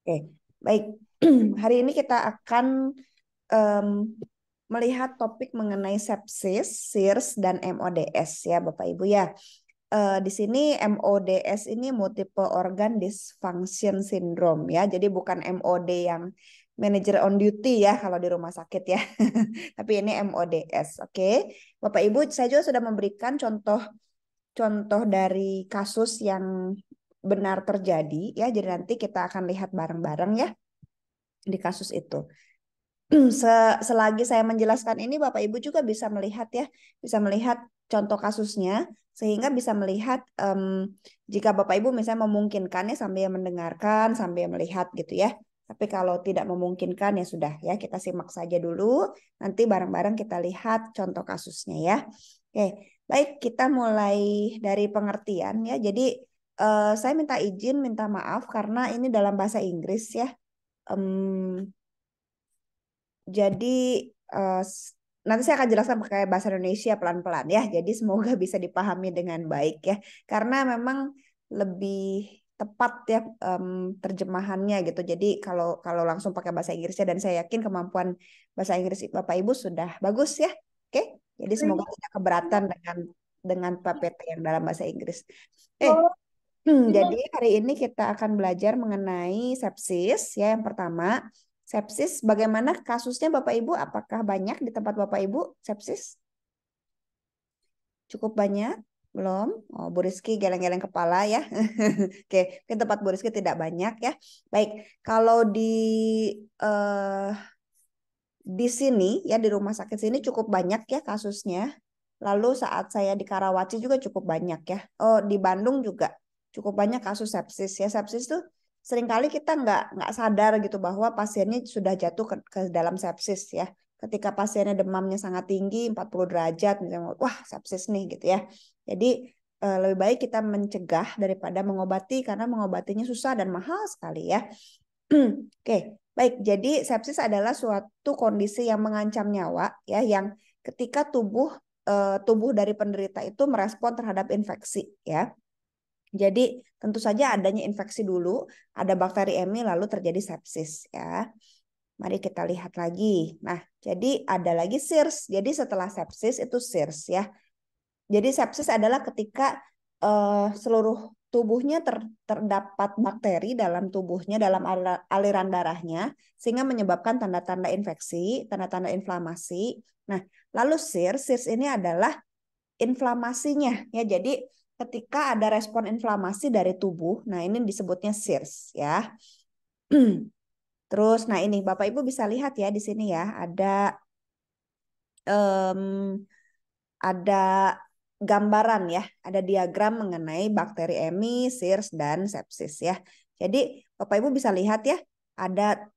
Oke, baik. Hari ini kita akan em, melihat topik mengenai sepsis, SIRS, dan MODS ya Bapak Ibu ya. Di sini MODS ini multiple organ dysfunction syndrome ya. Jadi bukan MOD yang manager on duty ya kalau di rumah sakit ya. Tapi ini MODS. Oke. Bapak Ibu, saya juga sudah memberikan contoh dari kasus yang benar terjadi ya. Jadi nanti kita akan lihat bareng-bareng ya di kasus itu. Selagi saya menjelaskan ini, Bapak Ibu juga bisa melihat ya, bisa melihat contoh kasusnya, sehingga bisa melihat jika Bapak Ibu misalnya memungkinkan ya sambil mendengarkan, sambil melihat gitu ya. Tapi kalau tidak memungkinkan ya sudah ya, kita simak saja dulu. Nanti bareng-bareng kita lihat contoh kasusnya ya. Oke, baik kita mulai dari pengertian ya. Jadi saya minta izin, minta maaf karena ini dalam bahasa Inggris ya. Em, jadi eh, nanti saya akan jelaskan pakai bahasa Indonesia pelan-pelan ya. Jadi semoga bisa dipahami dengan baik ya. Karena memang lebih tepat ya terjemahannya gitu. Jadi kalau kalau langsung pakai bahasa Inggrisnya dan saya yakin kemampuan bahasa Inggris Bapak Ibu sudah bagus ya. Oke. Jadi semoga tidak keberatan dengan PPT yang dalam bahasa Inggris. Jadi hari ini kita akan belajar mengenai sepsis ya. Yang pertama, sepsis bagaimana kasusnya Bapak Ibu? Apakah banyak di tempat Bapak Ibu sepsis? Cukup banyak? Belum? Oh, Bu Rizky geleng-geleng kepala ya. Oke, mungkin tempat Bu Rizky tidak banyak ya. Baik, kalau eh, di sini ya di rumah sakit sini cukup banyak ya kasusnya. Lalu saat saya di Karawaci juga cukup banyak ya. Oh, di Bandung juga cukup banyak kasus sepsis ya. Sepsis tuh seringkali kita nggak sadar gitu bahwa pasiennya sudah jatuh ke dalam sepsis ya. Ketika pasiennya demamnya sangat tinggi 40 derajat misalnya, wah sepsis nih gitu ya. Jadi lebih baik kita mencegah daripada mengobati karena mengobatinya susah dan mahal sekali ya. Oke, baik. Jadi sepsis adalah suatu kondisi yang mengancam nyawa ya, yang ketika tubuh dari penderita itu merespon terhadap infeksi ya. Jadi tentu saja adanya infeksi dulu, ada bakteri EMI lalu terjadi sepsis ya. Mari kita lihat lagi. Nah, jadi ada lagi SIRS. Jadi setelah sepsis itu SIRS ya. Jadi sepsis adalah ketika seluruh tubuhnya terdapat bakteri dalam tubuhnya, dalam aliran darahnya, sehingga menyebabkan tanda-tanda infeksi, tanda-tanda inflamasi. Nah, lalu SIRS ini adalah inflamasinya ya. Jadi ketika ada respon inflamasi dari tubuh, nah ini disebutnya SIRS ya. Terus, nah ini Bapak Ibu bisa lihat ya di sini ya, em, ada gambaran ya, ada diagram mengenai bakteri EMI, SIRS, dan sepsis ya. Jadi Bapak Ibu bisa lihat ya, ada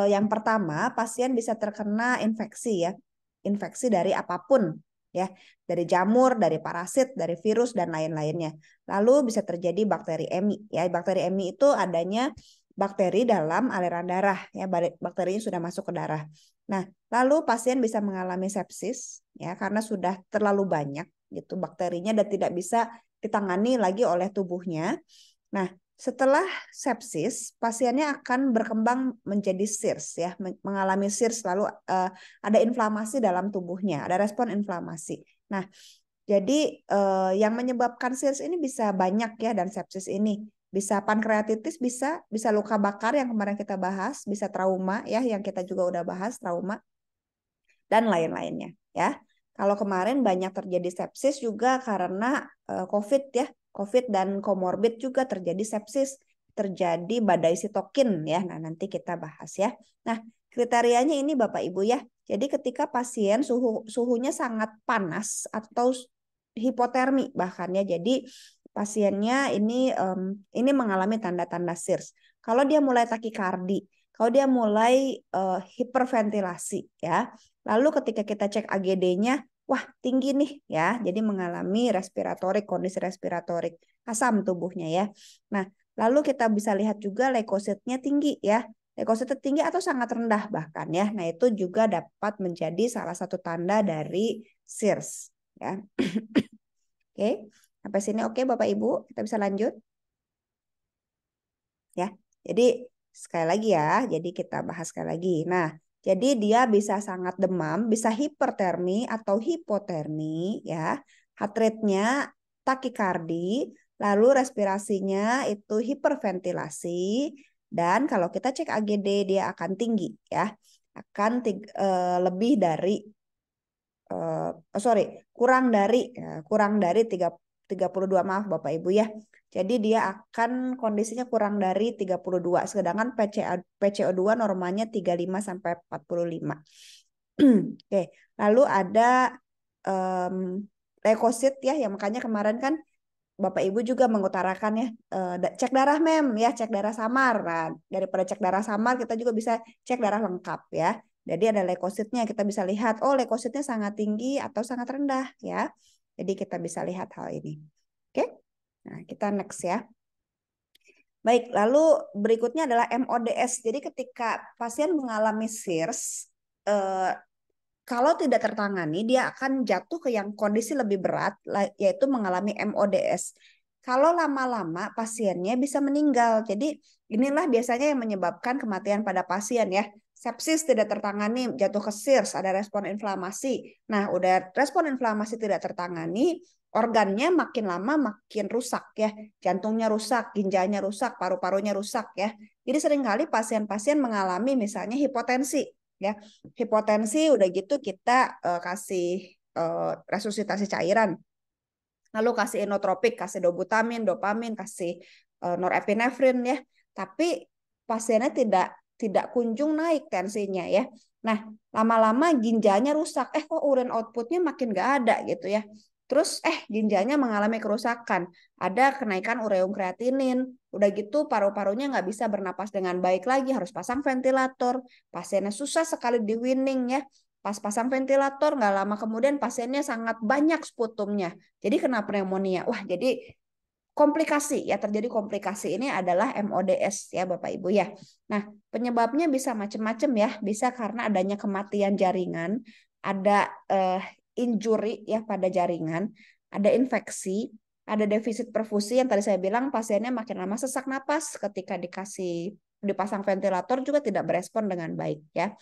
yang pertama pasien bisa terkena infeksi ya, infeksi dari apapun ya, dari jamur, dari parasit, dari virus dan lain-lainnya. Lalu bisa terjadi bakteri EMI ya. Bakteri EMI itu adanya bakteri dalam aliran darah ya, bakterinya sudah masuk ke darah. Nah, lalu pasien bisa mengalami sepsis ya karena sudah terlalu banyak gitu bakterinya dan tidak bisa ditangani lagi oleh tubuhnya. Nah, setelah sepsis, pasiennya akan berkembang menjadi SIRS ya, mengalami SIRS lalu ada inflamasi dalam tubuhnya, ada respon inflamasi. Nah, jadi yang menyebabkan SIRS ini bisa banyak ya dan sepsis ini bisa pankreatitis, bisa luka bakar yang kemarin kita bahas, bisa trauma ya yang kita juga udah bahas trauma dan lain-lainnya ya. Kalau kemarin banyak terjadi sepsis juga karena COVID ya, COVID dan komorbid juga terjadi sepsis, terjadi badai sitokin ya. Nah, nanti kita bahas ya. Nah, kriterianya ini Bapak Ibu ya. Jadi ketika pasien suhunya sangat panas atau hipotermi bahkan ya. Jadi pasiennya ini mengalami tanda-tanda SIRS. Kalau dia mulai takikardi, kalau dia mulai hiperventilasi ya. Lalu ketika kita cek AGD-nya, wah tinggi nih ya. Jadi mengalami respiratorik, kondisi respiratorik, asam tubuhnya ya. Nah, lalu kita bisa lihat juga leukositnya tinggi ya. Leukosit tinggi atau sangat rendah bahkan ya. Nah, itu juga dapat menjadi salah satu tanda dari SIRS ya. Oke, sampai sini oke Bapak Ibu, kita bisa lanjut ya. Jadi sekali lagi ya. Jadi kita bahas sekali lagi. Nah, jadi dia bisa sangat demam, bisa hipertermi atau hipotermi ya. Heart rate-nya takikardi, lalu respirasinya itu hiperventilasi, dan kalau kita cek AGD dia akan tinggi ya. Akan lebih dari kurang dari 32, maaf Bapak Ibu ya. Jadi dia akan kondisinya kurang dari 32, sedangkan PCO2 normanya 35 sampai 45. Oke, lalu ada leukosit ya, yang makanya kemarin kan Bapak Ibu juga mengutarakan ya, cek darah ya, cek darah samar. Nah, daripada cek darah samar kita juga bisa cek darah lengkap ya. Jadi ada leukositnya, kita bisa lihat oh leukositnya sangat tinggi atau sangat rendah ya. Jadi kita bisa lihat hal ini. Oke. Nah, kita next ya. Baik, lalu berikutnya adalah MODS. Jadi ketika pasien mengalami SIRS, kalau tidak tertangani, dia akan jatuh ke yang kondisi lebih berat, yaitu mengalami MODS. Kalau lama-lama pasiennya bisa meninggal. Jadi inilah biasanya yang menyebabkan kematian pada pasien ya. Sepsis tidak tertangani, jatuh ke SIRS, ada respon inflamasi. Nah, udah respon inflamasi tidak tertangani, organnya makin lama makin rusak ya. Jantungnya rusak, ginjalnya rusak, paru-parunya rusak ya. Jadi seringkali pasien-pasien mengalami misalnya hipotensi ya. Hipotensi udah gitu kita kasih resusitasi cairan. Lalu kasih inotropik, kasih dobutamine, dopamin, kasih norepinefrin ya. Tapi pasiennya tidak kunjung naik tensinya ya. Nah, lama-lama ginjalnya rusak. Kok urin outputnya makin nggak ada gitu ya. Terus ginjalnya mengalami kerusakan. Ada kenaikan ureum kreatinin. Udah gitu paru-parunya nggak bisa bernapas dengan baik lagi. Harus pasang ventilator. Pasiennya susah sekali di weaning ya. Pas pasang ventilator, nggak lama kemudian pasiennya sangat banyak sputumnya. Jadi kena pneumonia. Wah, jadi komplikasi ya, terjadi komplikasi. Ini adalah MODS ya Bapak Ibu ya. Nah, penyebabnya bisa macam-macam ya. Bisa karena adanya kematian jaringan, ada injury ya pada jaringan, ada infeksi, ada defisit perfusi yang tadi saya bilang pasiennya makin lama sesak napas ketika dipasang ventilator juga tidak berespon dengan baik ya.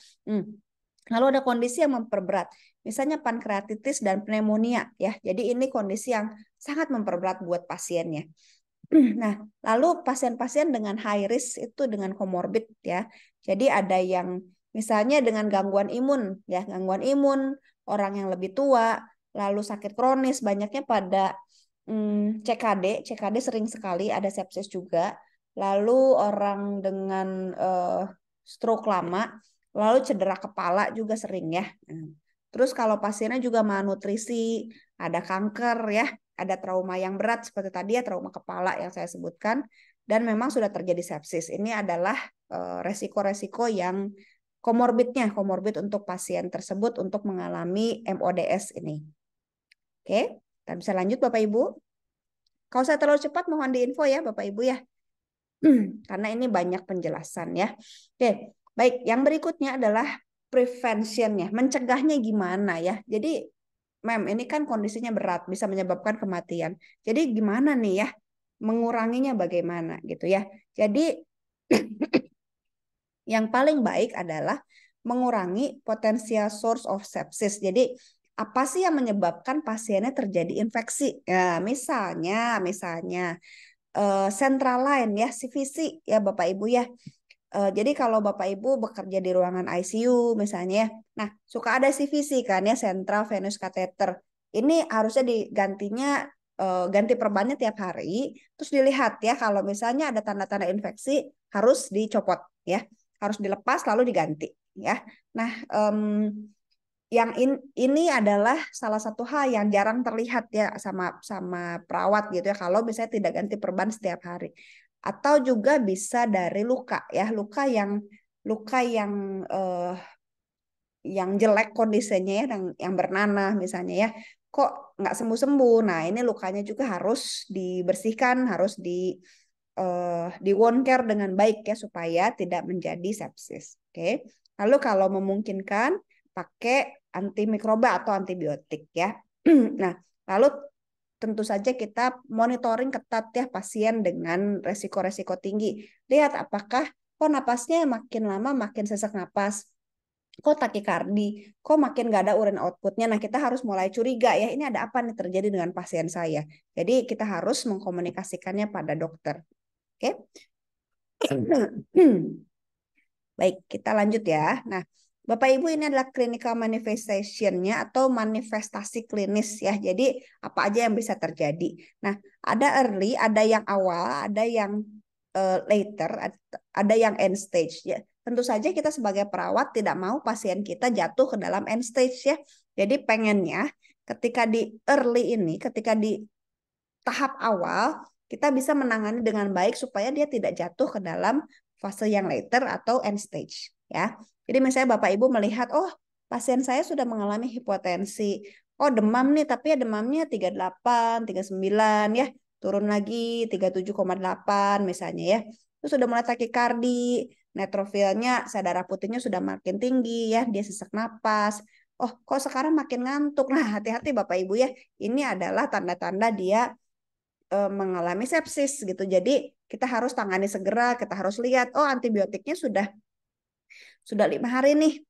Lalu ada kondisi yang memperberat, misalnya pankreatitis dan pneumonia ya. Jadi ini kondisi yang sangat memperberat buat pasiennya. Nah, lalu pasien-pasien dengan high risk itu dengan komorbid ya. Jadi ada yang misalnya dengan gangguan imun ya, gangguan imun, orang yang lebih tua, lalu sakit kronis, banyaknya pada CKD sering sekali ada sepsis juga. Lalu orang dengan stroke lama, lalu cedera kepala juga sering ya. Terus kalau pasiennya juga malnutrisi, ada kanker ya, ada trauma yang berat seperti tadi ya, trauma kepala yang saya sebutkan, dan memang sudah terjadi sepsis. Ini adalah resiko-resiko yang komorbid untuk pasien tersebut untuk mengalami MODS ini. Oke, kita bisa lanjut Bapak Ibu. Kalau saya terlalu cepat mohon diinfo ya Bapak Ibu ya. Karena ini banyak penjelasan ya. Oke, baik. Yang berikutnya adalah prevention-nya. Mencegahnya gimana ya? Jadi, ini kan kondisinya berat, bisa menyebabkan kematian. Jadi gimana nih ya? Menguranginya bagaimana gitu ya. Jadi yang paling baik adalah mengurangi potensial source of sepsis. Jadi apa sih yang menyebabkan pasiennya terjadi infeksi? Ya, misalnya central line ya, CVC ya Bapak Ibu ya. Jadi kalau Bapak Ibu bekerja di ruangan ICU misalnya, nah suka ada CVC kan ya, central venous catheter. Ini harusnya digantinya ganti perbannya tiap hari. Terus dilihat ya kalau misalnya ada tanda-tanda infeksi harus dicopot ya, harus dilepas lalu diganti ya. Nah yang ini adalah salah satu hal yang jarang terlihat ya sama perawat gitu ya kalau misalnya tidak ganti perban setiap hari. Atau juga bisa dari luka ya, luka yang jelek kondisinya ya, yang bernanah misalnya ya, kok nggak sembuh-sembuh. Nah, ini lukanya juga harus dibersihkan, harus di wound care dengan baik ya supaya tidak menjadi sepsis. Oke. Lalu kalau memungkinkan pakai antimikroba atau antibiotik ya. Nah, lalu tentu saja kita monitoring ketat ya pasien dengan resiko-resiko tinggi. Lihat apakah kok napasnya makin lama makin sesak napas, kok takikardi, kok makin nggak ada urin outputnya. Nah, kita harus mulai curiga ya, ini ada apa nih terjadi dengan pasien saya. Jadi kita harus mengkomunikasikannya pada dokter. Oke? Baik, kita lanjut ya. Nah, Bapak Ibu, ini adalah clinical manifestation-nya atau manifestasi klinis ya. Jadi apa aja yang bisa terjadi. Nah, ada early, ada yang awal, ada yang later, ada yang end stage ya. Tentu saja kita sebagai perawat tidak mau pasien kita jatuh ke dalam end stage ya. Jadi pengennya ketika di early ini, ketika di tahap awal, kita bisa menangani dengan baik supaya dia tidak jatuh ke dalam fase yang later atau end stage ya. Jadi misalnya Bapak Ibu melihat, oh pasien saya sudah mengalami hipotensi, oh demam nih tapi ya demamnya 38, 39 ya, turun lagi 37,8 misalnya ya. Terus sudah mulai takikardi, neutrofilnya, darah putihnya sudah makin tinggi ya, dia sesak napas. Oh, kok sekarang makin ngantuk. Nah, hati-hati Bapak Ibu ya. Ini adalah tanda-tanda dia mengalami sepsis gitu. Jadi kita harus tangani segera, kita harus lihat, oh antibiotiknya sudah 5 hari nih.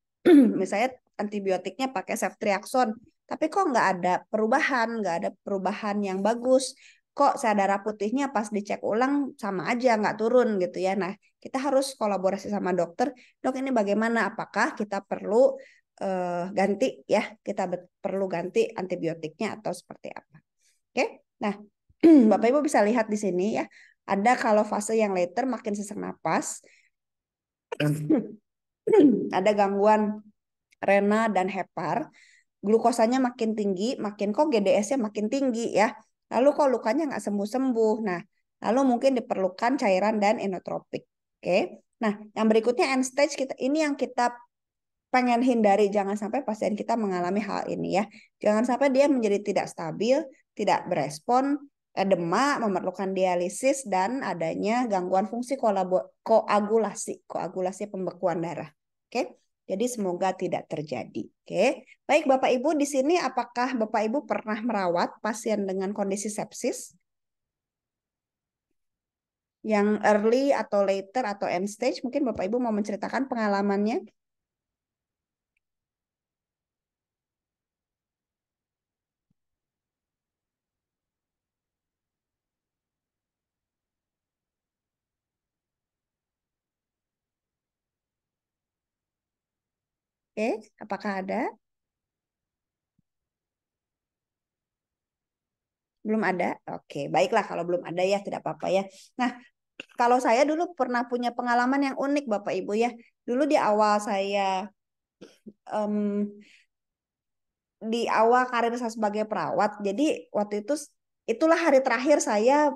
Misalnya antibiotiknya pakai ceftriaxone, tapi kok nggak ada perubahan yang bagus. Kok darah putihnya pas dicek ulang sama aja nggak turun gitu ya. Nah, kita harus kolaborasi sama dokter. Dok, ini bagaimana? Apakah kita perlu ganti ya? Kita perlu ganti antibiotiknya atau seperti apa? Oke. Nah, Bapak Ibu bisa lihat di sini ya. Ada kalau fase yang later makin sesak napas. Ada gangguan rena dan hepar. Glukosanya makin tinggi, makin kok GDS-nya makin tinggi ya. Lalu kok lukanya nggak sembuh-sembuh. Nah, lalu mungkin diperlukan cairan dan inotropik. Oke. Nah, yang berikutnya end stage ini yang kita pengen hindari. Jangan sampai pasien kita mengalami hal ini ya. Jangan sampai dia menjadi tidak stabil, tidak berespon, edema, memerlukan dialisis, dan adanya gangguan fungsi koagulasi pembekuan darah. Oke. Jadi semoga tidak terjadi. Oke. Baik Bapak Ibu, di sini apakah Bapak Ibu pernah merawat pasien dengan kondisi sepsis? Yang early atau later atau end stage, mungkin Bapak Ibu mau menceritakan pengalamannya? Oke, apakah ada? Belum ada? Oke, baiklah kalau belum ada ya tidak apa-apa ya. Nah, kalau saya dulu pernah punya pengalaman yang unik Bapak Ibu ya. Dulu di awal saya em, di awal karir saya sebagai perawat. Jadi waktu itu itulah hari terakhir saya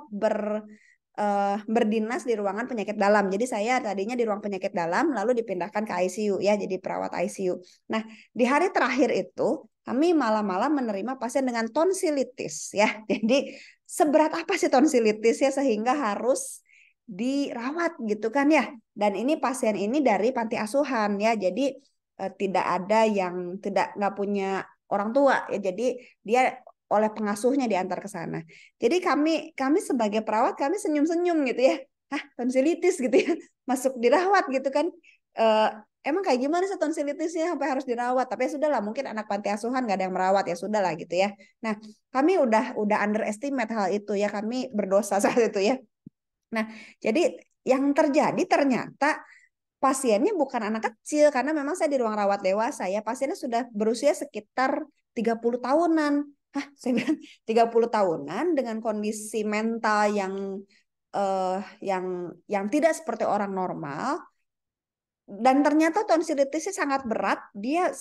berdinas di ruangan penyakit dalam. Jadi saya tadinya di ruang penyakit dalam lalu dipindahkan ke ICU ya, jadi perawat ICU. Nah, di hari terakhir itu kami malam-malam menerima pasien dengan tonsilitis ya. Jadi seberat apa sih tonsilitis ya sehingga harus dirawat gitu kan ya. Dan ini pasien ini dari panti asuhan ya. Jadi tidak ada yang tidak nggak punya orang tua ya. Jadi dia oleh pengasuhnya diantar ke sana. Jadi kami sebagai perawat kami senyum-senyum gitu ya. Hah, tonsilitis gitu ya. Masuk dirawat gitu kan. Eh, emang kayak gimana sih tonsilitisnya sampai harus dirawat? Tapi ya sudahlah, mungkin anak panti asuhan nggak ada yang merawat ya sudahlah gitu ya. Nah, kami udah underestimate hal itu ya. Kami berdosa saat itu ya. Nah, jadi yang terjadi ternyata pasiennya bukan anak kecil karena memang saya di ruang rawat dewasa ya. Pasiennya sudah berusia sekitar 30 tahunan. Hah, saya bilang 30 tahunan dengan kondisi mental yang tidak seperti orang normal, dan ternyata tonsilitisnya sangat berat, dia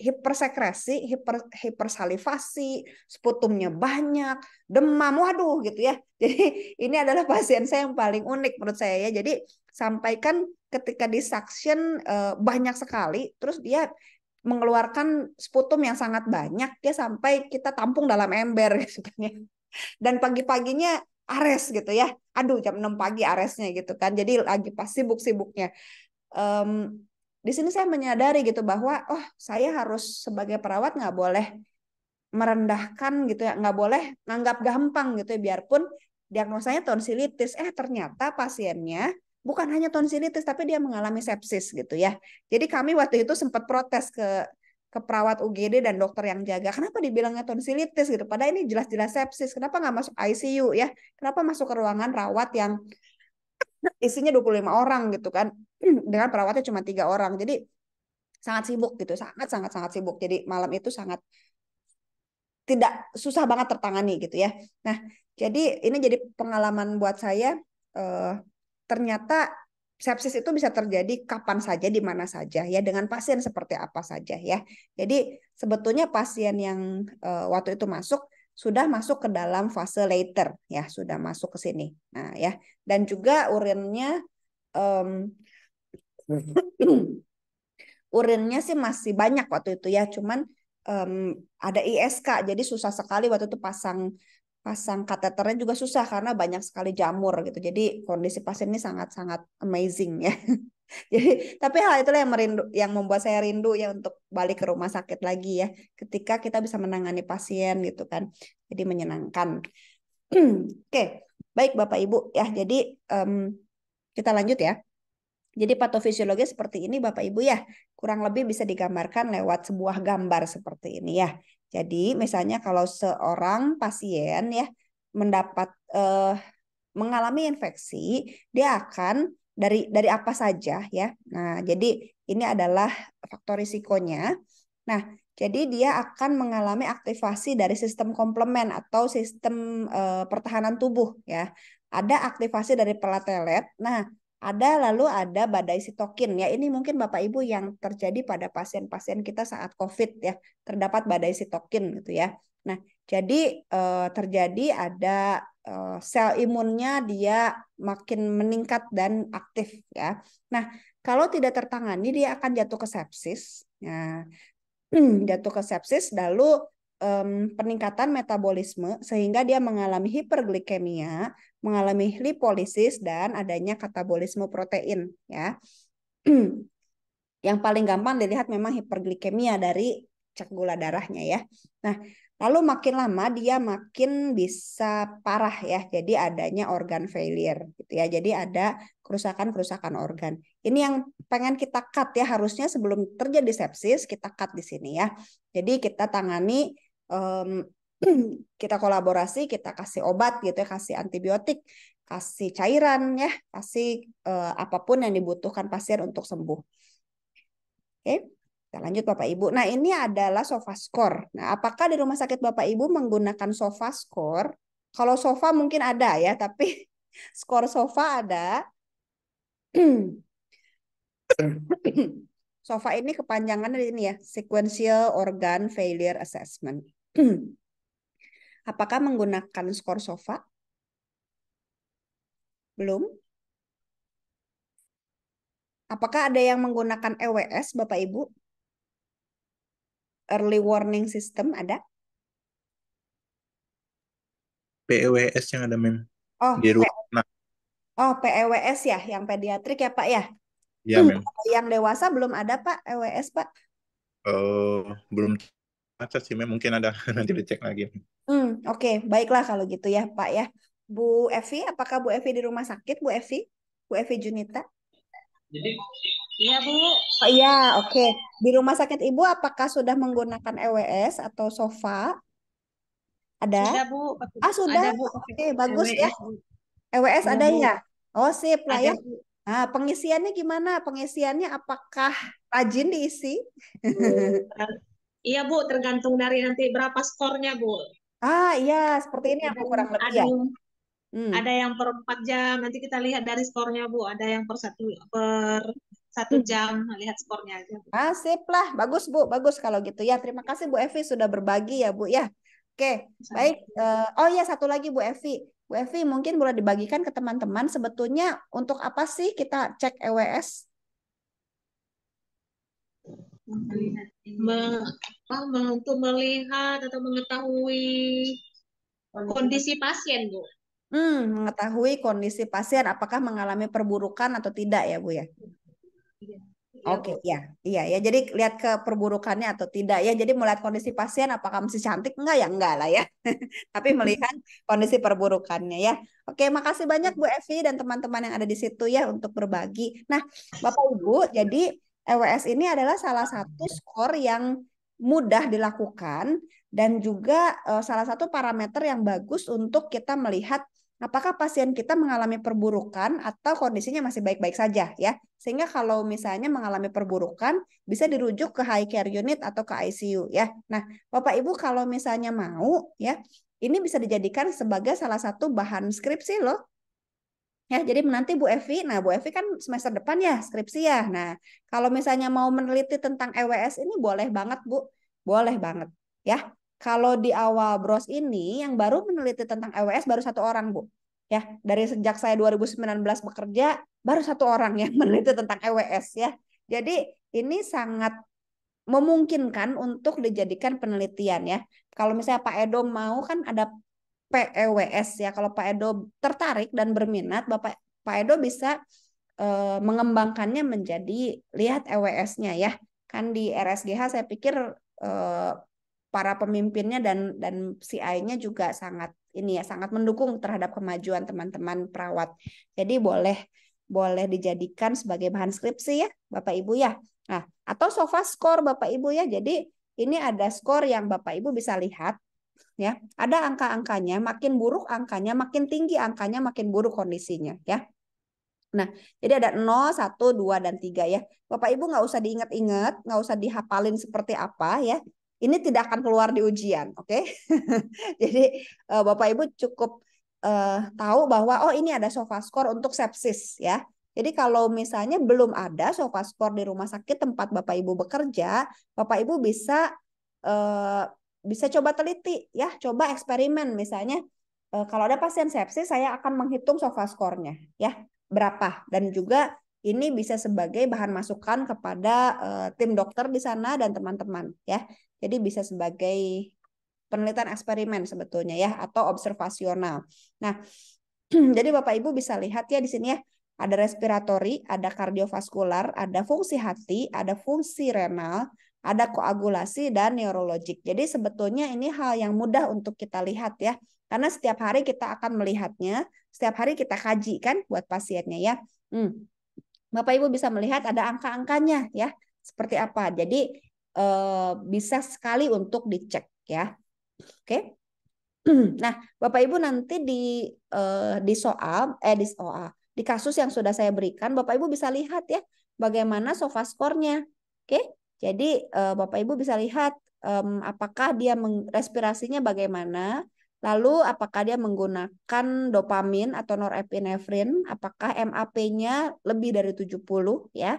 hipersekresi, hipersalivasi, sputumnya banyak, demam, waduh gitu ya. Jadi ini adalah pasien saya yang paling unik menurut saya ya. Jadi sampaikan ketika di suction banyak sekali, terus dia mengeluarkan sputum yang sangat banyak ya sampai kita tampung dalam ember gitu kan ya. Dan pagi-paginya ares gitu ya. Aduh jam 6 pagi aresnya gitu kan. Jadi lagi pas sibuk-sibuknya um, di sini saya menyadari gitu bahwa oh saya harus sebagai perawat nggak boleh merendahkan gitu ya, nggak boleh nganggap gampang gitu ya, biarpun diagnosanya tonsilitis, ternyata pasiennya bukan hanya tonsilitis, tapi dia mengalami sepsis gitu ya. Jadi kami waktu itu sempat protes ke perawat UGD dan dokter yang jaga. Kenapa dibilangnya tonsilitis gitu? Padahal ini jelas-jelas sepsis. Kenapa nggak masuk ICU ya? Kenapa masuk ke ruangan rawat yang isinya 25 orang gitu kan? Dengan perawatnya cuma 3 orang. Jadi sangat sibuk gitu, sangat sangat sangat sibuk. Jadi malam itu sangat tidak susah banget tertangani gitu ya. Nah, jadi ini jadi pengalaman buat saya. Eh, Ternyata sepsis itu bisa terjadi kapan saja, di mana saja ya, dengan pasien seperti apa saja ya. Jadi sebetulnya pasien yang waktu itu sudah masuk ke dalam fase later ya, sudah masuk ke sini. Nah ya, dan juga urinnya um, urinnya sih masih banyak waktu itu ya, cuman um, ada ISK, jadi susah sekali waktu itu pasang pasang kateternya juga susah karena banyak sekali jamur gitu. Jadi kondisi pasien ini sangat-sangat amazing ya. Jadi tapi hal itulah yang membuat saya rindu ya untuk balik ke rumah sakit lagi ya. Ketika kita bisa menangani pasien gitu kan. Jadi menyenangkan. Oke, baik Bapak Ibu ya. Jadi kita lanjut ya. Jadi patofisiologi seperti ini Bapak Ibu ya, kurang lebih bisa digambarkan lewat sebuah gambar seperti ini ya. Jadi misalnya kalau seorang pasien ya mendapat mengalami infeksi, dia akan dari apa saja ya. Nah, jadi ini adalah faktor risikonya. Nah, jadi dia akan mengalami aktivasi dari sistem komplement atau sistem pertahanan tubuh ya. Ada aktivasi dari platelet. Nah, ada badai sitokin ya. Ini mungkin Bapak Ibu yang terjadi pada pasien-pasien kita saat COVID ya, terdapat badai sitokin gitu ya. Nah, jadi terjadi ada sel imunnya dia makin meningkat dan aktif ya. Nah, kalau tidak tertangani dia akan jatuh ke sepsis. Nah, jatuh ke sepsis lalu peningkatan metabolisme sehingga dia mengalami hiperglikemia, mengalami lipolisis dan adanya katabolisme protein ya. Yang paling gampang dilihat memang hiperglikemia dari cek gula darahnya ya. Nah, lalu makin lama dia makin bisa parah ya. Jadi adanya organ failure gitu ya. Jadi ada kerusakan-kerusakan organ. Ini yang pengen kita cut ya, harusnya sebelum terjadi sepsis kita cut di sini ya. Jadi kita tangani kita kolaborasi, kita kasih obat gitu ya, kasih antibiotik, kasih cairan ya, kasih apapun yang dibutuhkan pasien untuk sembuh. Oke, kita lanjut Bapak Ibu. Nah, ini adalah SofaScore. Nah, apakah di rumah sakit Bapak Ibu menggunakan SofaScore? Kalau sofa mungkin ada ya, tapi skor sofa ada. Sofa ini kepanjangan dari ini ya, Sequential Organ Failure Assessment. Apakah menggunakan skor sofa? Belum. Apakah ada yang menggunakan EWS, Bapak Ibu? Early Warning System ada? PEWS yang ada mem Oh, di ruang. Nah, PEWS ya, yang pediatrik ya Pak ya? ya mem. Yang dewasa belum ada Pak, EWS Pak. Belum catat sih mem, mungkin ada nanti dicek lagi. Oke, baiklah kalau gitu ya Pak ya. Bu Evi, apakah Bu Evi di rumah sakit, Bu Evi? Bu Evi Junita? Jadi, iya Bu. Oh iya, oke. Di rumah sakit Ibu apakah sudah menggunakan EWS atau SOFA? Ada? Sudah Bu. Ah, sudah. Ada Bu. Oke, bagus ya. EWS Bu. EWS Iya ada Bu. ya? Oh, sip lah Ada ya. Bu. Nah, pengisiannya gimana? Pengisiannya apakah rajin diisi? Iya Bu, tergantung dari nanti berapa skornya Bu. Ah, iya, seperti ini Ada aku kurang lebih ada ya. yang Hmm. ada yang per 4 jam. Nanti kita lihat dari skornya Bu. Ada yang per satu jam. Lihat skornya aja Bu. Ah, sip lah. Bagus, Bu. Bagus kalau gitu ya. Terima kasih Bu Evi sudah berbagi ya, Bu ya. Oke, baik. Oh ya, satu lagi Bu Evi. Bu Evi mungkin boleh dibagikan ke teman-teman sebetulnya untuk apa sih kita cek EWS? Untuk melihat atau mengetahui kondisi pasien Bu. Mengetahui kondisi pasien apakah mengalami perburukan atau tidak ya, Bu ya. Ya, Oke, Bu. ya, iya ya. Jadi lihat ke perburukannya atau tidak ya. Jadi melihat kondisi pasien apakah masih cantik enggak ya enggak lah ya. Tapi melihat kondisi perburukannya ya. Oke, makasih banyak Bu Evi dan teman-teman yang ada di situ ya untuk berbagi. Nah, Bapak Ibu, jadi EWS ini adalah salah satu skor yang mudah dilakukan dan juga salah satu parameter yang bagus untuk kita melihat apakah pasien kita mengalami perburukan atau kondisinya masih baik-baik saja ya. Sehingga kalau misalnya mengalami perburukan bisa dirujuk ke high care unit atau ke ICU ya. Nah, Bapak Ibu kalau misalnya mau ya, ini bisa dijadikan sebagai salah satu bahan skripsi loh. Ya, jadi nanti Bu Evi, nah Bu Evi kan semester depan ya skripsi ya. Nah, kalau misalnya mau meneliti tentang EWS ini boleh banget Bu, boleh banget ya. Kalau di awal bros ini yang baru meneliti tentang EWS baru satu orang Bu. Ya, dari sejak saya 2019 bekerja baru satu orang yang meneliti tentang EWS ya. Jadi ini sangat memungkinkan untuk dijadikan penelitian ya. Kalau misalnya Pak Edo mau kan ada PEWS ya. Kalau Pak Edo tertarik dan berminat, Pak Edo bisa mengembangkannya menjadi lihat EWS-nya ya. Kan di RSGH saya pikir eh, para pemimpinnya dan CI-nya juga sangat ini ya sangat mendukung terhadap kemajuan teman-teman perawat. Jadi boleh boleh dijadikan sebagai bahan skripsi ya Bapak Ibu ya. Nah, atau sofa score Bapak Ibu ya. Jadi ini ada skor yang Bapak Ibu bisa lihat ya. Ada angka-angkanya, makin buruk angkanya, makin tinggi angkanya, makin buruk kondisinya ya. Nah, jadi ada 0, 1, 2, dan 3 ya. Bapak Ibu nggak usah diingat-ingat, nggak usah dihafalin seperti apa ya. Ini tidak akan keluar di ujian, oke? Jadi Bapak Ibu cukup tahu bahwa oh ini ada SofaScore untuk sepsis ya. Jadi kalau misalnya belum ada SofaScore di rumah sakit tempat Bapak Ibu bekerja, Bapak Ibu eh, bisa coba teliti ya, coba eksperimen misalnya kalau ada pasien sepsis saya akan menghitung SofaScore-nya ya berapa dan juga ini bisa sebagai bahan masukan kepada tim dokter di sana dan teman-teman ya. Jadi bisa sebagai penelitian eksperimen sebetulnya ya atau observasional. Nah, jadi Bapak Ibu bisa lihat ya di sini ya. Ada respiratori, ada kardiovaskular, ada fungsi hati, ada fungsi renal, ada koagulasi dan neurologik. Jadi sebetulnya ini hal yang mudah untuk kita lihat ya. Karena setiap hari kita akan melihatnya, setiap hari kita kaji kan buat pasiennya ya. Bapak Ibu bisa melihat ada angka-angkanya ya. Seperti apa. Jadi bisa sekali untuk dicek ya. Oke. Nah, Bapak Ibu nanti di kasus yang sudah saya berikan, Bapak Ibu bisa lihat ya bagaimana sofa score-nya. Oke. Jadi Bapak Ibu bisa lihat apakah dia respirasinya bagaimana, lalu apakah dia menggunakan dopamin atau norepinefrin, apakah MAP-nya lebih dari 70 ya.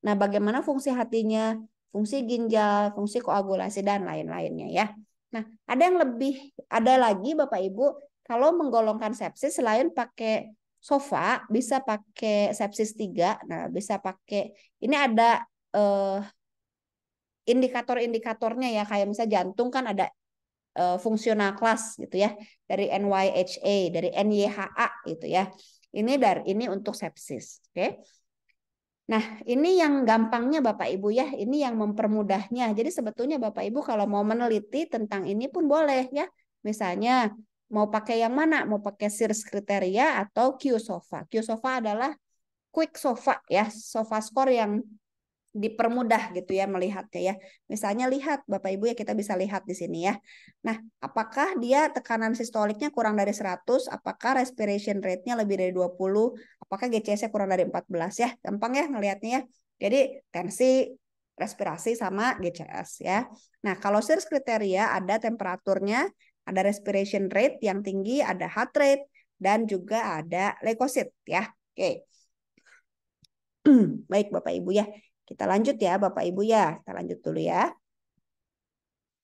Nah, bagaimana fungsi hatinya, fungsi ginjal, fungsi koagulasi dan lain-lainnya ya. Nah, ada lagi Bapak Ibu, kalau menggolongkan sepsis selain pakai sofa, bisa pakai sepsis 3. Nah, bisa pakai ini ada eh, indikator-indikatornya ya, kayak misalnya jantung kan ada fungsional class gitu ya, dari NYHA, dari NYHA gitu ya. Ini untuk sepsis, oke? Nah, ini yang gampangnya Bapak Ibu ya, ini yang mempermudahnya. Jadi sebetulnya Bapak Ibu kalau mau meneliti tentang ini pun boleh ya. Misalnya mau pakai yang mana? Mau pakai SIRS kriteria atau QSOFA. QSOFA adalah quick SOFA ya, SOFA score yang dipermudah gitu ya melihatnya ya. Misalnya lihat Bapak Ibu ya kita bisa lihat di sini ya. Nah, apakah dia tekanan sistoliknya kurang dari 100, apakah respiration rate-nya lebih dari 20, apakah GCS-nya kurang dari 14 ya. Gampang ya ngelihatnya ya. Jadi tensi, respirasi sama GCS ya. Nah, kalau SIRS kriteria ada temperaturnya, ada respiration rate yang tinggi, ada heart rate dan juga ada leukosit ya. Oke. Baik Bapak Ibu ya. Kita lanjut ya Bapak Ibu ya. Kita lanjut dulu ya.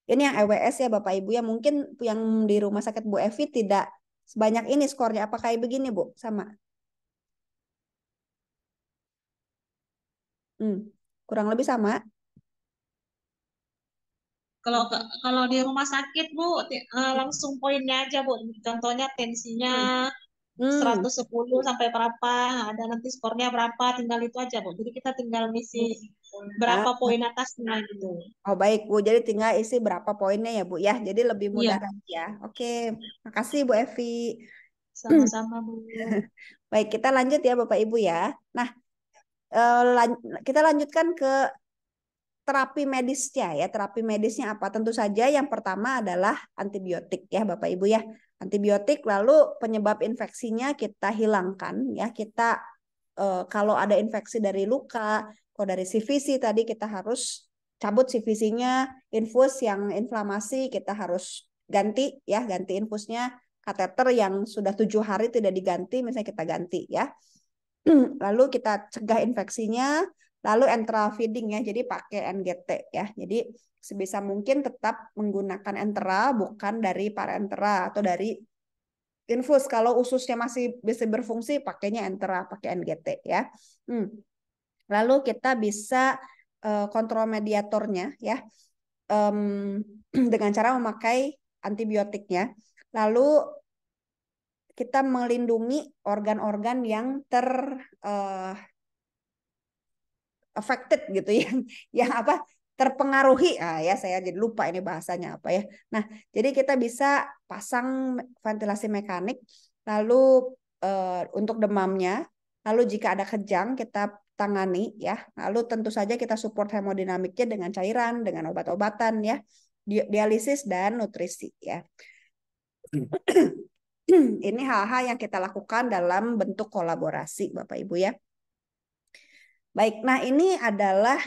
Ini yang EWS ya Bapak Ibu ya. Mungkin yang di rumah sakit Bu Evi tidak sebanyak ini skornya. Apa kayak begini Bu? Sama. Kurang lebih sama. Kalau kalau di rumah sakit Bu, langsung poinnya aja Bu. Contohnya tensinya Hmm. Hmm. 110 sampai berapa, ada nanti skornya berapa, tinggal itu aja Bu. Jadi kita tinggal ngisi Ah, berapa poin atasnya gitu. oh baik Bu, jadi tinggal isi berapa poinnya ya Bu ya. Jadi lebih mudah Iya, lagi ya. Oke, makasih Bu Evi. sama-sama Bu. Baik, kita lanjut ya Bapak Ibu ya. Nah, kita lanjutkan ke terapi medisnya ya. Terapi medisnya apa? Tentu saja yang pertama adalah antibiotik ya Bapak Ibu ya. Antibiotik lalu penyebab infeksinya kita hilangkan ya. Kita kalau ada infeksi dari luka, kalau dari CVC tadi kita harus cabut CVC-nya, infus yang inflamasi kita harus ganti ya, ganti infusnya. Kateter yang sudah 7 hari tidak diganti, misalnya kita ganti ya. Lalu kita cegah infeksinya, lalu enteral feeding ya, jadi pakai NGT ya. Jadi sebisa mungkin tetap menggunakan enteral, bukan dari parenteral atau dari infus. Kalau ususnya masih bisa berfungsi, pakainya enteral, pakai NGT ya. Lalu kita bisa kontrol mediatornya ya, dengan cara memakai antibiotiknya. Lalu kita melindungi organ-organ yang affected gitu yang apa terpengaruhi ya saya jadi lupa ini bahasanya apa ya. Nah, jadi kita bisa pasang ventilasi mekanik lalu untuk demamnya, lalu jika ada kejang kita tangani ya. Lalu tentu saja kita support hemodinamiknya dengan cairan, dengan obat-obatan ya, dialisis dan nutrisi ya. Ini hal-hal yang kita lakukan dalam bentuk kolaborasi Bapak Ibu ya. Baik, nah ini adalah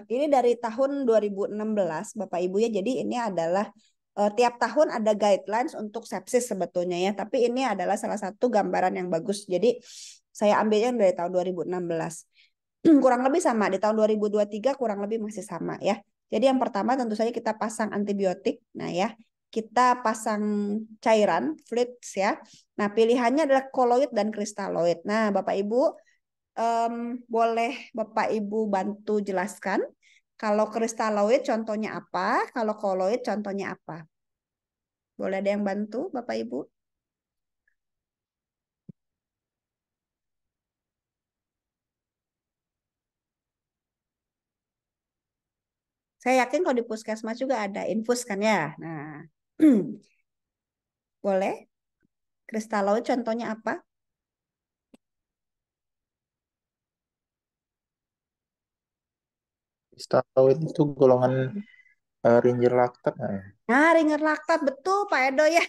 ini dari tahun 2016 Bapak Ibu ya. Jadi ini adalah tiap tahun ada guidelines untuk sepsis sebetulnya ya. Tapi ini adalah salah satu gambaran yang bagus. Jadi saya ambilnya dari tahun 2016. Kurang lebih sama di tahun 2023 kurang lebih masih sama ya. Jadi yang pertama tentu saja kita pasang antibiotik. Nah ya, kita pasang cairan fluids ya. Nah, pilihannya adalah koloid dan kristaloid. Nah, Bapak Ibu boleh Bapak Ibu bantu jelaskan kalau kristaloid contohnya apa, kalau koloid contohnya apa? Boleh ada yang bantu Bapak Ibu? Saya yakin kalau di puskesmas juga ada infus kan ya. Nah, boleh. Kristaloid contohnya apa? Steroid itu golongan Ranger laktat nggak ya? Nah, ringer laktat betul Pak Edo ya.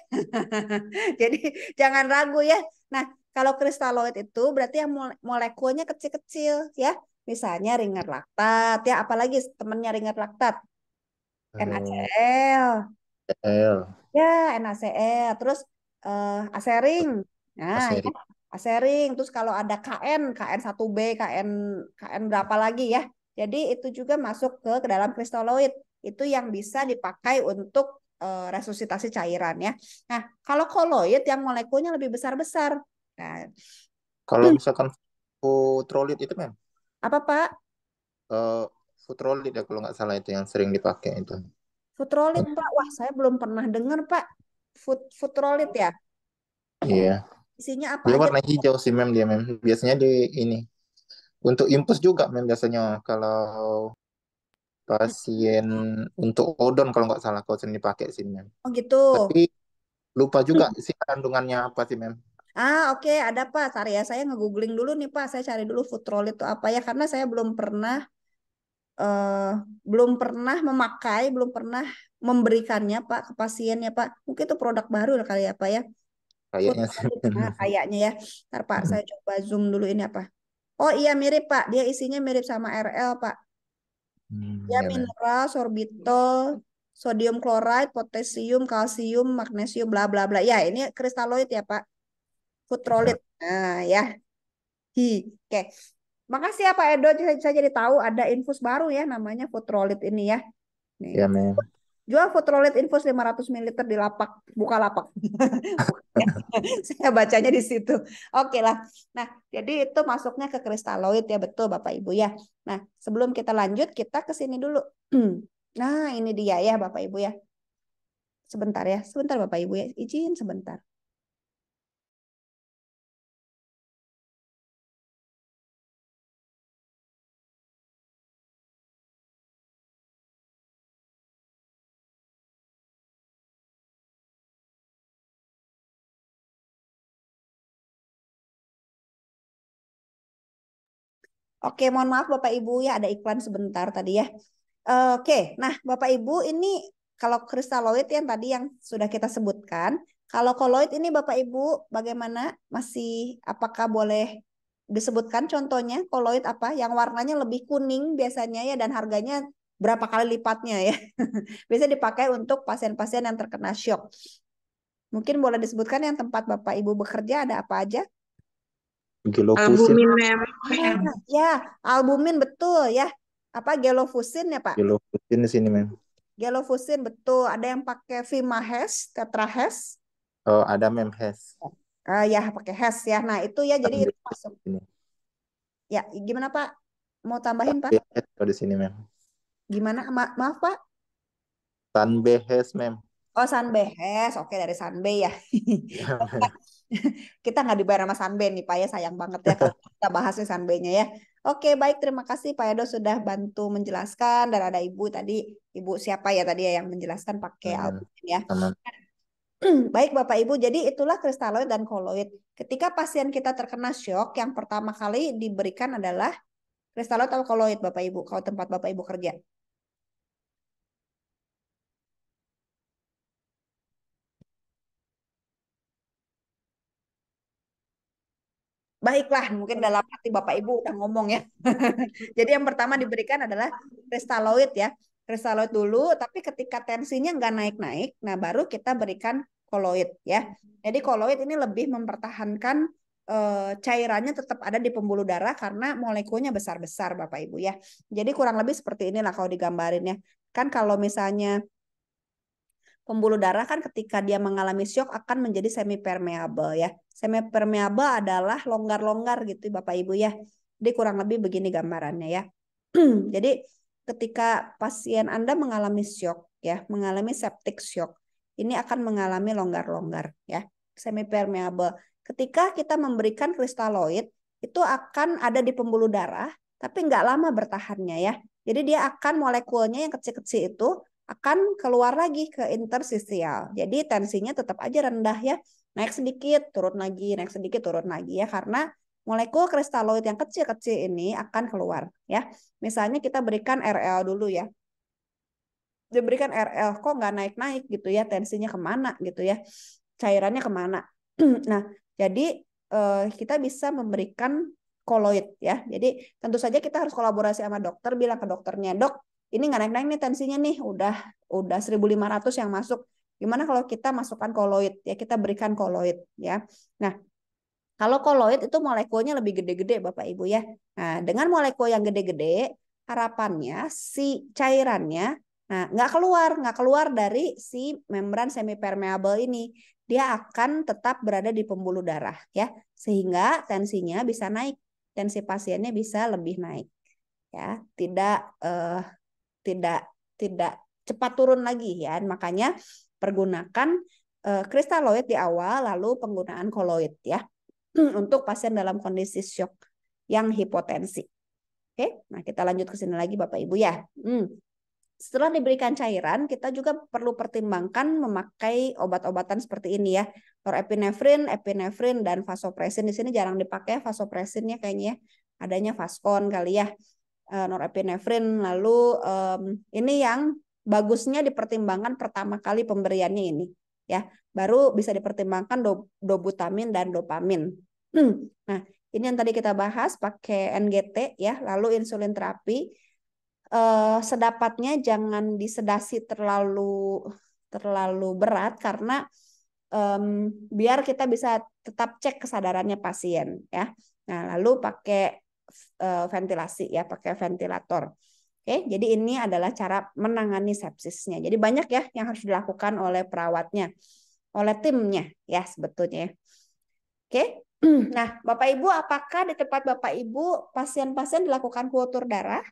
Jadi jangan ragu ya. Nah, kalau kristaloid itu berarti yang molekulnya kecil-kecil ya. Misalnya ringer laktat ya, apalagi temannya ringer laktat. Eh, NaCl. L, Ya, NaCl. Terus asering. Nah, ya, Aseri. asering. Terus kalau ada KN1B, KN berapa lagi ya. Jadi itu juga masuk ke dalam kristaloid. Itu yang bisa dipakai untuk resusitasi cairan ya. Nah, kalau koloid yang molekulnya lebih besar-besar. Nah, Kalau misalkan futrolid itu kan, apa Pak? eh futrolid ya kalau nggak salah itu yang sering dipakai itu. Futrolid Pak. Wah, saya belum pernah dengar Pak. Futrolid ya. Iya, Isinya apa dia aja? warna hijau sih mem dia mem. Biasanya di ini untuk infus juga mem biasanya kalau pasien untuk odon kalau nggak salah kalau sering dipakai sih mem. Oh gitu. Tapi lupa juga sih kandungannya apa sih mem. Oke, ada Pak. Sorry ya, saya nge-googling dulu nih Pak. Saya cari dulu Futrol itu apa ya, karena saya eh, belum pernah memakai, belum pernah memberikannya Pak ke pasiennya Pak. Mungkin itu produk baru kali ya Pak ya. Kayaknya sih. Futrol. Nah, kayaknya ya. Ntar Pak, saya coba zoom dulu ini apa. Oh iya mirip Pak, dia isinya mirip sama RL Pak. Ya Ya mem. mineral, sorbitol, sodium chloride, potasium, kalsium, magnesium, bla bla bla. Ya ini kristaloid ya Pak. Futrolid. Nah ya. Oke. Makasih ya Pak Edo, saya jadi tahu ada infus baru ya namanya Futrolid ini ya. Nih. Ya mem. Jual Futrolid infus 500 ml di lapak, buka lapak. Saya bacanya di situ. Oke lah. Nah, jadi itu masuknya ke kristaloid ya betul Bapak Ibu ya. Nah, sebelum kita lanjut kita ke sini dulu. Nah, ini dia ya Bapak Ibu ya. Sebentar ya. Sebentar Bapak Ibu ya. Izin sebentar. Oke, mohon maaf Bapak Ibu ya, ada iklan sebentar tadi ya. Oke, nah Bapak Ibu ini kalau kristaloid yang tadi yang sudah kita sebutkan, kalau koloid ini Bapak Ibu bagaimana? Masih apakah boleh disebutkan contohnya koloid apa yang warnanya lebih kuning biasanya ya dan harganya berapa kali lipatnya ya? Biasa dipakai untuk pasien-pasien yang terkena shock. Mungkin boleh disebutkan yang tempat Bapak Ibu bekerja ada apa aja? Gelofusin, Albumin, mem. Ya, albumin betul ya. Apa gelofusin ya Pak? gelofusin di sini, mem. Gelofusin betul. Ada yang pakai Vimahes, Tetrahes. Oh, ada mem Hes. Ya pakai Hes ya. Nah itu ya jadi itu Sunbehes masuk. di sini. Ya gimana Pak? Mau tambahin Pak? Sunbehes kalau di sini, mem. Gimana? Maaf Pak. Sunbehes, mem. Oh Sanbehes. Oke dari Sanbe ya. Ya, mem. Kita nggak dibayar sama Sanbe nih Pak ya. Sayang banget ya kalau kita bahas nih Sanbenya ya. Oke baik terima kasih Pak Edo sudah bantu menjelaskan. Dan ada Ibu tadi. Ibu siapa ya tadi ya yang menjelaskan pakai Mem. albumin ya. Sama. Baik Bapak Ibu, jadi itulah kristaloid dan koloid. Ketika pasien kita terkena shock, yang pertama kali diberikan adalah kristaloid atau koloid Bapak Ibu, kalau tempat Bapak Ibu kerja. Baiklah, mungkin dalam hati Bapak Ibu udah ngomong ya. Jadi yang pertama diberikan adalah kristaloid ya. Kristaloid dulu, tapi ketika tensinya nggak naik-naik, nah baru kita berikan koloid ya. Jadi koloid ini lebih mempertahankan cairannya tetap ada di pembuluh darah karena molekulnya besar-besar Bapak Ibu ya. Jadi kurang lebih seperti inilah kalau digambarin ya. Kan kalau misalnya pembuluh darah kan ketika dia mengalami shock akan menjadi semi permeable ya. Semi permeable adalah longgar-longgar gitu Bapak Ibu ya. Jadi kurang lebih begini gambarannya ya. Jadi ketika pasien Anda mengalami shock ya, mengalami septic shock, ini akan mengalami longgar-longgar ya, semi permeable. Ketika kita memberikan kristaloid itu akan ada di pembuluh darah tapi nggak lama bertahannya ya. Jadi dia akan molekulnya yang kecil-kecil itu akan keluar lagi ke interstisial. Jadi tensinya tetap aja rendah ya. Naik sedikit, turun lagi, naik sedikit, turun lagi ya. Karena molekul kristaloid yang kecil-kecil ini akan keluar ya. Misalnya kita berikan RL dulu ya. Diberikan RL kok nggak naik-naik gitu ya. Tensinya kemana gitu ya. Cairannya kemana. Nah, jadi kita bisa memberikan koloid ya. Jadi tentu saja kita harus kolaborasi sama dokter, bilang ke dokternya, dok ini nggak naik-naik nih tensinya nih, udah 1.500 yang masuk. Gimana kalau kita masukkan koloid ya, kita berikan koloid ya. Nah, kalau koloid itu molekulnya lebih gede-gede Bapak Ibu ya. Nah, dengan molekul yang gede-gede, harapannya si cairannya nggak keluar dari si membran semipermeable ini. Dia akan tetap berada di pembuluh darah ya, sehingga tensinya bisa naik, tensi pasiennya bisa lebih naik ya, tidak tidak cepat turun lagi ya. Makanya pergunakan kristaloid di awal lalu penggunaan koloid ya untuk pasien dalam kondisi shock yang hipotensi. Oke, nah kita lanjut ke sini lagi Bapak Ibu ya. Setelah diberikan cairan, kita juga perlu pertimbangkan memakai obat-obatan seperti ini ya. Norepinefrin, epinefrin, dan vasopresin. Di sini jarang dipakai vasopresinnya kayaknya ya. Adanya Vaskon kali ya. Norepinefrin. Lalu ini yang bagusnya dipertimbangkan pertama kali pemberiannya ini. Ya, baru bisa dipertimbangkan dobutamin dan dopamin. Nah, ini yang tadi kita bahas pakai NGT ya, lalu insulin terapi. Sedapatnya jangan disedasi terlalu berat karena biar kita bisa tetap cek kesadarannya pasien ya. Nah, lalu pakai ventilasi ya, pakai ventilator. Oke, jadi ini adalah cara menangani sepsisnya. Jadi banyak ya yang harus dilakukan oleh perawatnya, oleh timnya ya sebetulnya. Oke. Nah, Bapak Ibu, apakah di tempat Bapak Ibu pasien-pasien dilakukan kultur darah?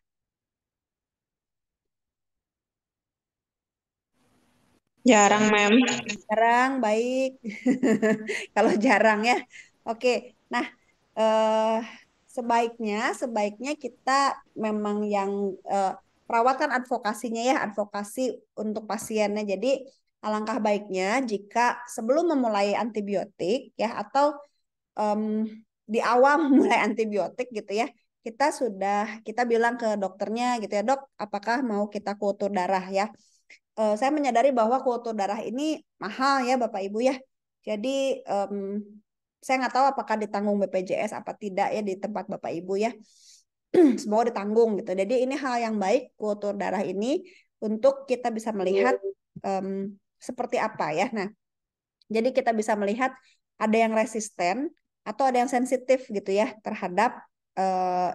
Jarang, mem. Jarang, baik. Kalau jarang ya. Oke. Nah, eh, sebaiknya kita memang yang perawat kan advokasinya ya, advokasi untuk pasiennya. Jadi alangkah baiknya jika sebelum memulai antibiotik ya atau em, di awal memulai antibiotik gitu ya, kita bilang ke dokternya gitu ya, dok, apakah mau kita kultur darah ya? Saya menyadari bahwa kultur darah ini mahal ya Bapak Ibu ya. Jadi saya nggak tahu apakah ditanggung BPJS apa tidak ya di tempat Bapak Ibu ya. Semoga ditanggung gitu. Jadi ini hal yang baik kultur darah ini untuk kita bisa melihat seperti apa ya. Nah, jadi kita bisa melihat ada yang resisten atau ada yang sensitif gitu ya terhadap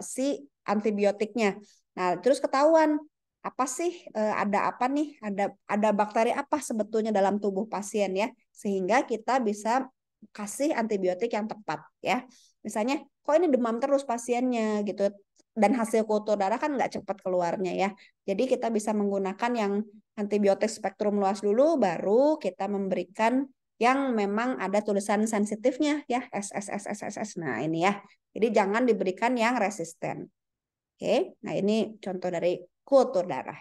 si antibiotiknya. Nah, terus ketahuan apa sih ada apa nih? Ada bakteri apa sebetulnya dalam tubuh pasien ya sehingga kita bisa kasih antibiotik yang tepat ya. Misalnya, kok ini demam terus pasiennya gitu dan hasil kultur darah kan nggak cepat keluarnya ya. Jadi kita bisa menggunakan yang antibiotik spektrum luas dulu, baru kita memberikan yang memang ada tulisan sensitifnya ya SSSSSS. Nah ini ya. Jadi jangan diberikan yang resisten. Oke, nah ini contoh dari kultur darah.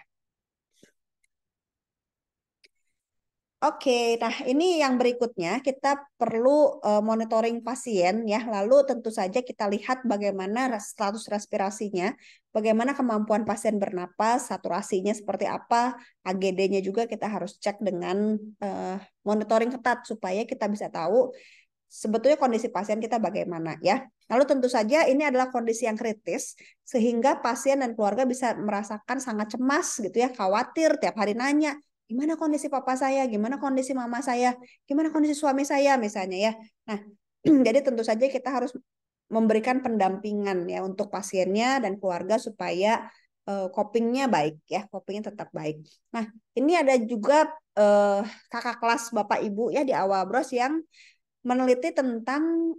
Oke, nah ini yang berikutnya kita perlu monitoring pasien ya. Lalu tentu saja kita lihat bagaimana status respirasinya, bagaimana kemampuan pasien bernapas, saturasinya seperti apa, AGD-nya juga kita harus cek dengan monitoring ketat supaya kita bisa tahu sebetulnya kondisi pasien kita bagaimana ya. Lalu tentu saja ini adalah kondisi yang kritis sehingga pasien dan keluarga bisa merasakan sangat cemas gitu ya, khawatir tiap hari nanya, gimana kondisi papa saya, gimana kondisi mama saya, gimana kondisi suami saya misalnya ya. Nah, jadi tentu saja kita harus memberikan pendampingan ya untuk pasiennya dan keluarga supaya copingnya baik ya, copingnya tetap baik. Nah, ini ada juga kakak kelas Bapak Ibu ya di awal bros yang meneliti tentang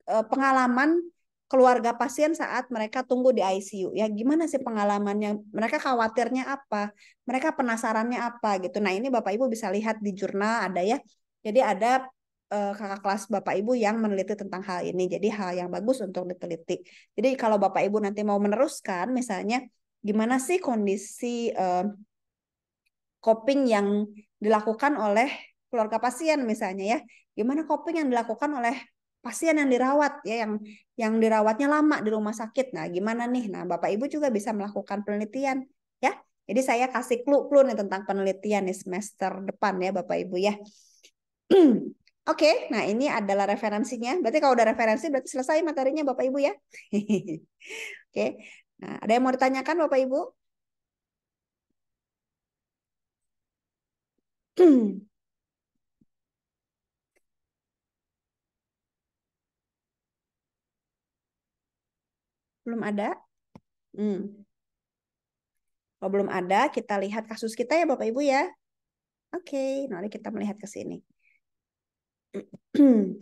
pengalaman keluarga pasien saat mereka tunggu di ICU. Ya, gimana sih pengalamannya? Mereka khawatirnya apa? Mereka penasarannya apa gitu. Nah, ini Bapak Ibu bisa lihat di jurnal ada ya. Jadi ada kakak kelas Bapak Ibu yang meneliti tentang hal ini. Jadi hal yang bagus untuk diteliti. Jadi kalau Bapak Ibu nanti mau meneruskan misalnya gimana sih kondisi coping yang dilakukan oleh keluarga pasien misalnya ya. Gimana coping yang dilakukan oleh pasien yang dirawat ya yang dirawatnya lama di rumah sakit. Nah, gimana nih? Nah, Bapak Ibu juga bisa melakukan penelitian ya. Jadi saya kasih clue-clue nih tentang penelitian nih semester depan ya Bapak Ibu ya. Oke, nah ini adalah referensinya. Berarti kalau udah referensi berarti selesai materinya Bapak Ibu ya. Oke. Nah, ada yang mau ditanyakan Bapak Ibu? Belum ada? Hmm. Kalau belum ada, kita lihat kasus kita ya Bapak Ibu ya. Oke, mari kita melihat ke sini. Hmm.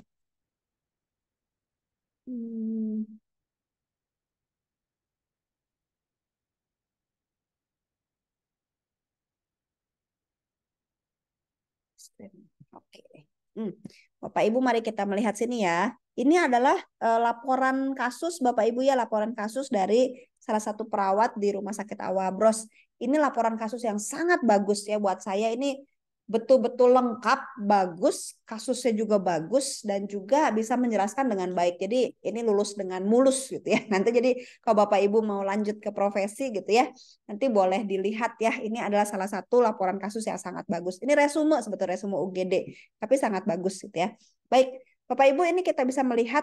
Oke. Bapak Ibu, mari kita melihat sini ya. Ini adalah laporan kasus Bapak Ibu ya, laporan kasus dari salah satu perawat di Rumah Sakit Awabros. Ini laporan kasus yang sangat bagus ya buat saya. Ini betul-betul lengkap, bagus, kasusnya juga bagus dan juga bisa menjelaskan dengan baik. Jadi ini lulus dengan mulus gitu ya. Nanti jadi kalau Bapak Ibu mau lanjut ke profesi gitu ya, nanti boleh dilihat ya. Ini adalah salah satu laporan kasus yang sangat bagus. Ini resume sebetulnya resume UGD, tapi sangat bagus gitu ya. Baik, Bapak Ibu ini kita bisa melihat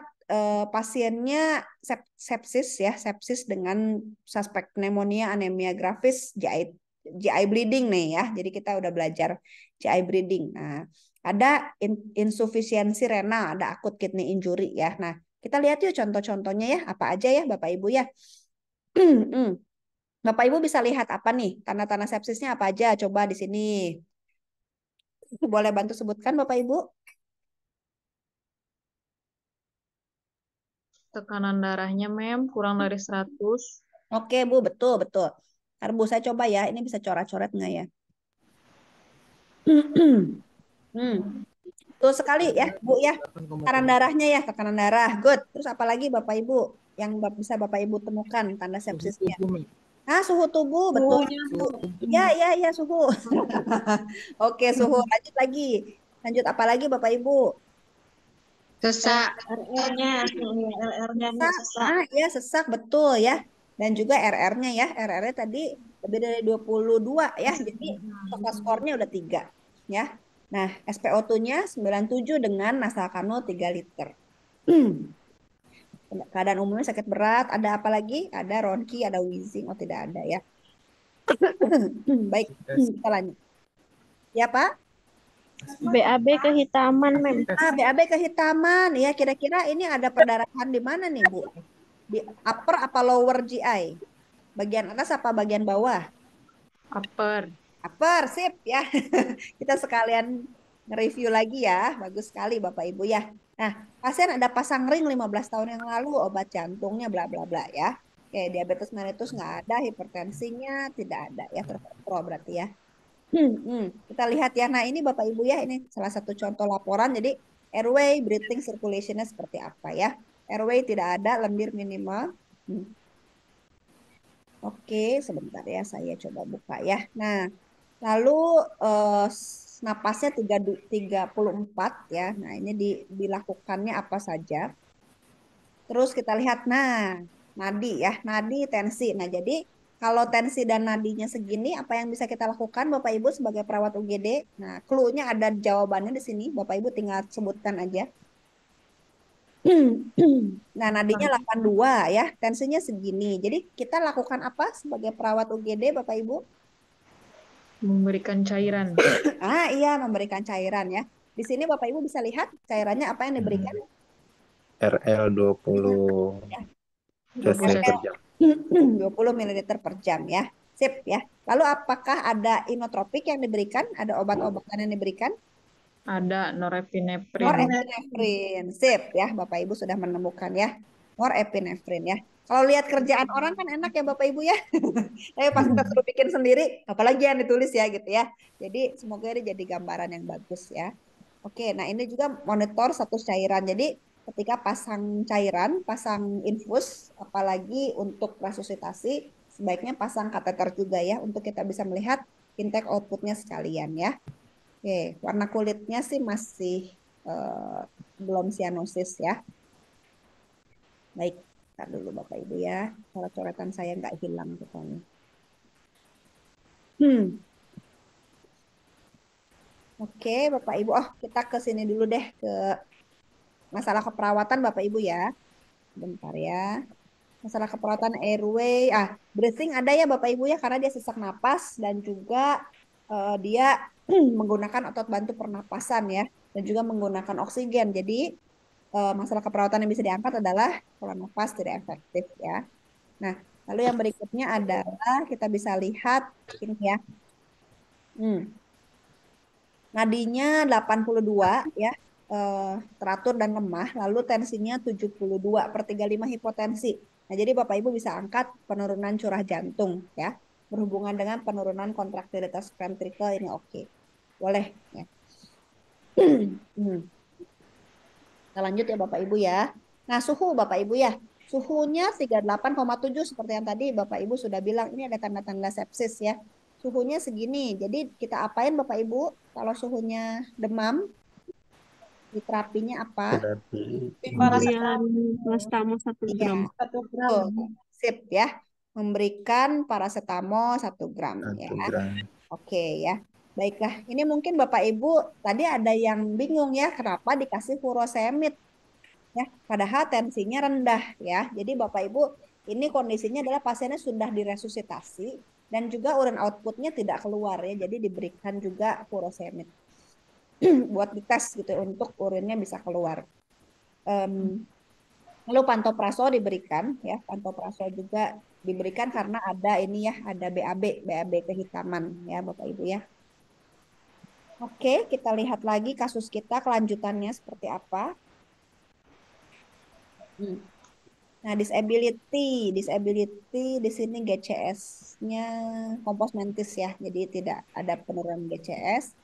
pasiennya sepsis ya, sepsis dengan suspek pneumonia, anemia grafis, GI bleeding nih ya. Jadi kita udah belajar GI bleeding. Nah, ada insufisiensi renal, ada akut kidney injury ya. Nah, kita lihat yuk contoh-contohnya ya, apa aja ya Bapak Ibu ya. Bapak Ibu bisa lihat apa nih? Tanda-tanda sepsisnya apa aja? Coba di sini. Boleh bantu sebutkan Bapak Ibu? Tekanan darahnya, Mem, kurang dari 100. Oke, Bu, betul, betul. Ntar Bu, saya coba ya. Ini bisa coret-coret nggak ya? Betul sekali ya, Bu ya. Tekanan darahnya ya, tekanan darah. Good. Terus apa lagi Bapak Ibu yang bisa Bapak Ibu temukan tanda sepsisnya? Ah, suhu tubuh, betul. Ya, ya, ya, suhu. Oke, suhu. Lanjut lagi. Lanjut apa lagi Bapak Ibu? Sesak. RR-nya, RR-nya nih Sesak, sesak. ya sesak betul ya. Dan juga RR-nya ya, RR-nya tadi lebih dari 22 ya. Jadi total skornya udah 3 ya. Nah, SpO2-nya 97 dengan Nasal-Kano 3 liter. Keadaan umumnya sakit berat, ada apa lagi? Ada ronki, ada wheezing, oh tidak ada ya. Baik, kita lanjut. Ya Pak? BAB kehitaman, Mem. BAB kehitaman, ya kira-kira ini ada perdarahan di mana nih Bu? Di upper apa lower GI? Bagian atas apa bagian bawah? Upper. Upper, sip ya. Kita sekalian nge-review lagi ya. Bagus sekali Bapak Ibu ya. Nah, pasien ada pasang ring 15 tahun yang lalu, obat jantungnya bla bla bla ya. Oke, diabetes mellitus nggak ada, hipertensinya tidak ada ya, terkontrol berarti ya. Kita lihat ya. Nah, ini Bapak Ibu ya, ini salah satu contoh laporan. Jadi airway, breathing, circulationnya seperti apa ya. Airway tidak ada, lendir minimal. Oke, sebentar ya, saya coba buka ya. Nah, lalu napasnya 34 ya. Nah, ini dilakukannya apa saja. Terus kita lihat, nah, nadi ya, nadi, tensi. Nah, jadi kalau tensi dan nadinya segini, apa yang bisa kita lakukan Bapak Ibu sebagai perawat UGD? Nah, clue-nya ada jawabannya di sini. Bapak Ibu tinggal sebutkan aja. Nah, nadinya 82 ya, tensinya segini. Jadi kita lakukan apa sebagai perawat UGD Bapak Ibu? Memberikan cairan. Iya, memberikan cairan ya. Di sini Bapak Ibu bisa lihat cairannya apa yang diberikan. RL 20 Ya, cc per jam. 20 ml per jam ya. Sip ya. Lalu apakah ada inotropik yang diberikan? Ada obat-obatan yang diberikan? Ada norepinefrin. Norepinefrin. Sip ya. Bapak Ibu sudah menemukan ya. Norepinefrin ya. Kalau lihat kerjaan orang kan enak ya Bapak Ibu ya. Tapi pas kita suruh bikin sendiri, apalagi yang ditulis ya gitu ya. Jadi semoga ini jadi gambaran yang bagus ya. Oke, nah ini juga monitor status cairan. Jadi ketika pasang cairan, pasang infus, apalagi untuk resusitasi, sebaiknya pasang kateter juga ya untuk kita bisa melihat intake outputnya sekalian ya. Oke, warna kulitnya sih masih eh, belum sianosis ya. Baik, tar dulu Bapak Ibu ya. Kalau coretan saya nggak hilang pokoknya. Oke, Bapak Ibu. Oh, kita ke sini dulu deh ke masalah keperawatan Bapak Ibu ya. Bentar ya. Masalah keperawatan airway. Breathing ada ya Bapak Ibu ya karena dia sesak napas dan juga dia menggunakan otot bantu pernapasan ya dan juga menggunakan oksigen. Jadi masalah keperawatan yang bisa diangkat adalah pola nafas tidak efektif ya. Nah, lalu yang berikutnya adalah kita bisa lihat ini ya. Nadinya 82 ya, teratur dan lemah, lalu tensinya 72/35 hipotensi. Nah, jadi Bapak Ibu bisa angkat penurunan curah jantung ya, berhubungan dengan penurunan kontraktilitas ventrikel ini oke. Boleh ya. Kita lanjut ya Bapak Ibu ya. Nah, suhu Bapak Ibu ya. Suhunya 38,7 seperti yang tadi Bapak Ibu sudah bilang ini ada tanda-tanda sepsis ya. Suhunya segini. Jadi kita apain Bapak Ibu kalau suhunya demam? Di terapinya apa? Terapi Pemberian paracetamol 1 Iya, gram. 1 gram. sip ya. Memberikan paracetamol 1 gram ya. 1 gram. Oke ya. Baiklah, ini mungkin Bapak Ibu tadi ada yang bingung ya kenapa dikasih furosemid ya, padahal tensinya rendah ya. Jadi Bapak Ibu ini kondisinya adalah pasiennya sudah diresusitasi dan juga urin outputnya tidak keluar ya. Jadi diberikan juga furosemid buat dites gitu untuk urinnya bisa keluar. Lalu pantoprazol diberikan ya, pantoprazol juga diberikan karena ada ini ya, ada BAB kehitaman ya Bapak Ibu ya. Oke, kita lihat lagi kasus kita kelanjutannya seperti apa. Nah, disability di sini GCS-nya kompos mentis ya, jadi tidak ada penurunan GCS.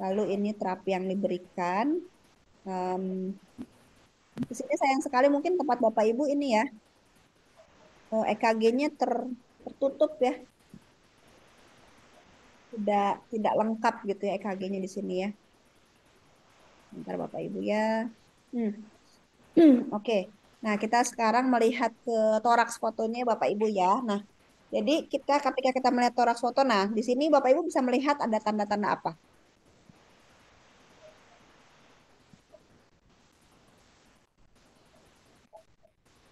Lalu ini terapi yang diberikan. Di sini sayang sekali mungkin tempat Bapak Ibu ini ya, EKG-nya tertutup ya, tidak lengkap gitu ya EKG-nya di sini ya. Bentar Bapak Ibu ya. Oke. Nah, kita sekarang melihat ke toraks fotonya Bapak Ibu ya. Nah, jadi ketika kita melihat toraks foto, nah di sini Bapak Ibu bisa melihat ada tanda-tanda apa?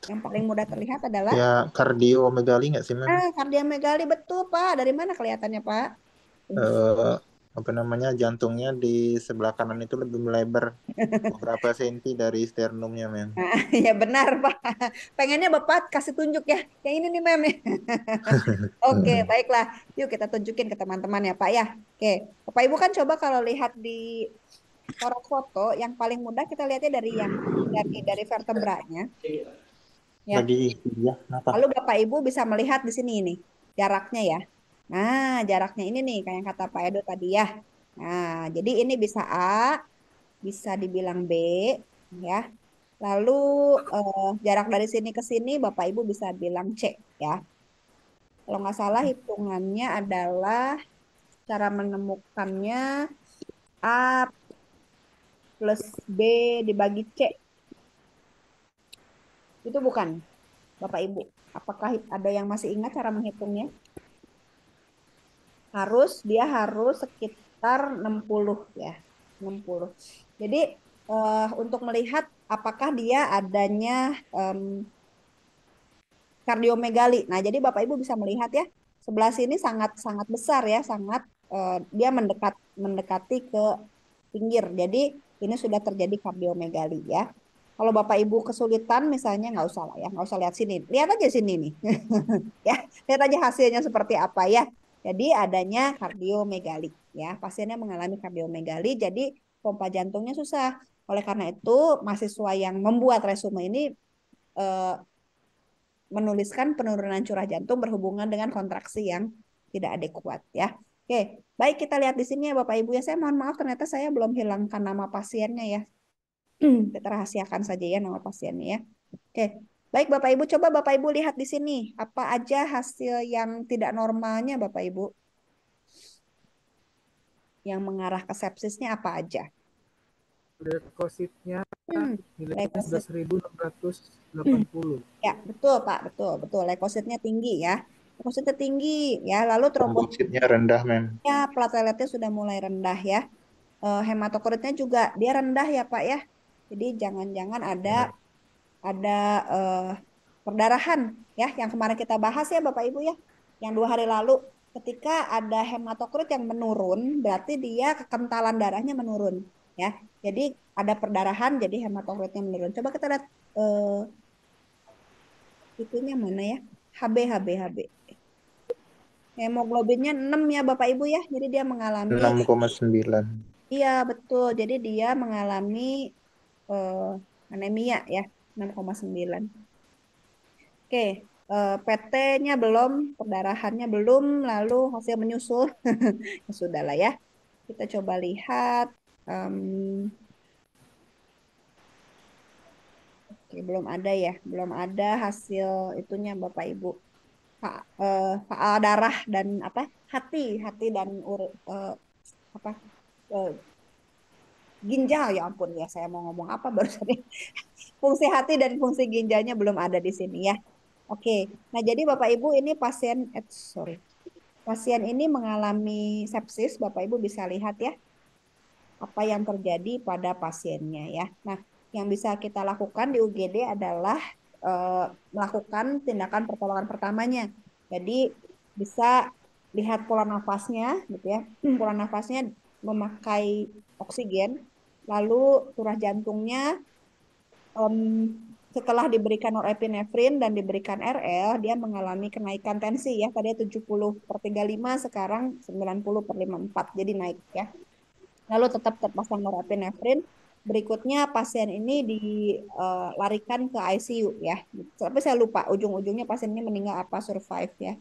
Yang paling mudah terlihat adalah Ya kardiomegali nggak sih, Mem? kardiomegali, betul Pak. Dari mana kelihatannya Pak? Eh, apa namanya, jantungnya di sebelah kanan itu lebih melebar beberapa senti dari sternumnya, Mem. Nah, ya benar Pak. Pengennya Bapak kasih tunjuk ya. Yang ini nih Mem. Oke, baiklah. Yuk kita tunjukin ke teman-teman ya Pak ya. Oke, Bapak Ibu kan coba kalau lihat di toraks foto, yang paling mudah kita lihatnya dari yang dari vertebranya, ya. Lagi ya, kenapa? Lalu Bapak Ibu bisa melihat di sini ini jaraknya ya. Nah, jaraknya ini nih kayak yang kata Pak Edo tadi ya. Nah, jadi ini bisa A, bisa dibilang B, ya. Lalu jarak dari sini ke sini Bapak Ibu bisa bilang C, ya. Kalau nggak salah hitungannya adalah cara menemukannya A plus B dibagi C. Itu bukan, Bapak Ibu. Apakah ada yang masih ingat cara menghitungnya? Dia harus sekitar 60 ya. 60. Jadi untuk melihat apakah dia adanya kardiomegali. Nah, jadi Bapak Ibu bisa melihat ya, sebelah sini sangat sangat besar ya, sangat dia mendekati ke pinggir. Jadi ini sudah terjadi kardiomegali ya. Kalau Bapak Ibu kesulitan misalnya nggak usah lah ya, nggak usah lihat sini. Lihat aja sini nih. Ya, lihat aja hasilnya seperti apa ya. Jadi adanya kardiomegali ya. Pasiennya mengalami kardiomegali, jadi pompa jantungnya susah. Oleh karena itu, mahasiswa yang membuat resume ini eh, menuliskan penurunan curah jantung berhubungan dengan kontraksi yang tidak adekuat ya. Oke, baik kita lihat di sini ya Bapak Ibu ya. Saya mohon maaf ternyata saya belum hilangkan nama pasiennya ya. Kita rahasiakan saja ya nama pasiennya ya. Oke, baik Bapak Ibu, coba Bapak Ibu lihat di sini apa aja hasil yang tidak normalnya Bapak Ibu, yang mengarah ke sepsisnya apa aja? Leukositnya Hmm, nilainya leukosit. 11.680. Ya, betul Pak, betul, betul. Leukositnya tinggi ya. Leukositnya tinggi ya, lalu trombositnya Trombositnya rendah, Mem. plateletnya sudah mulai rendah ya. Hematokritnya juga dia rendah ya Pak ya. Jadi jangan-jangan Ya. ada eh, perdarahan ya yang kemarin kita bahas ya Bapak Ibu ya. Yang 2 hari lalu ketika ada hematokrit yang menurun berarti dia kekentalan darahnya menurun ya. Jadi ada perdarahan jadi hematokritnya menurun. Coba kita lihat itunya mana ya? HB. Hemoglobinnya 6 ya Bapak Ibu ya. Jadi dia mengalami 6,9. iya betul. Jadi dia mengalami eh, anemia ya 6,9. Oke, PT-nya belum, perdarahannya belum, lalu hasil menyusul. Ya sudah lah ya. Kita coba lihat. Em, oke, belum ada ya. Belum ada hasil itunya Bapak Ibu. Faal darah dan apa? Hati dan apa? eh, Ginjal ya ampun ya saya mau ngomong apa baru tadi. Fungsi hati dan fungsi ginjalnya belum ada di sini ya. Oke, nah jadi Bapak Ibu ini sorry, pasien ini mengalami sepsis. Bapak Ibu bisa lihat ya apa yang terjadi pada pasiennya ya. Nah, yang bisa kita lakukan di UGD adalah melakukan tindakan pertolongan pertamanya. Jadi bisa lihat pola nafasnya gitu ya. Pola nafasnya memakai oksigen, lalu curah jantungnya em, setelah diberikan norepinefrin dan diberikan RL, dia mengalami kenaikan tensi ya. Tadi 70/35, sekarang 90/54, jadi naik ya. Lalu tetap terpasang norepinefrin. Berikutnya pasien ini dilarikan ke ICU ya. Tapi saya lupa ujung-ujungnya pasien ini meninggal apa survive ya.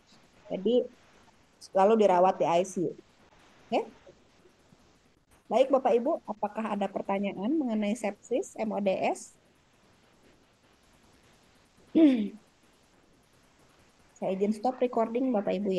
Jadi lalu dirawat di ICU. Oke. Baik Bapak Ibu, apakah ada pertanyaan mengenai sepsis MODS? Saya izin stop recording Bapak Ibu ya.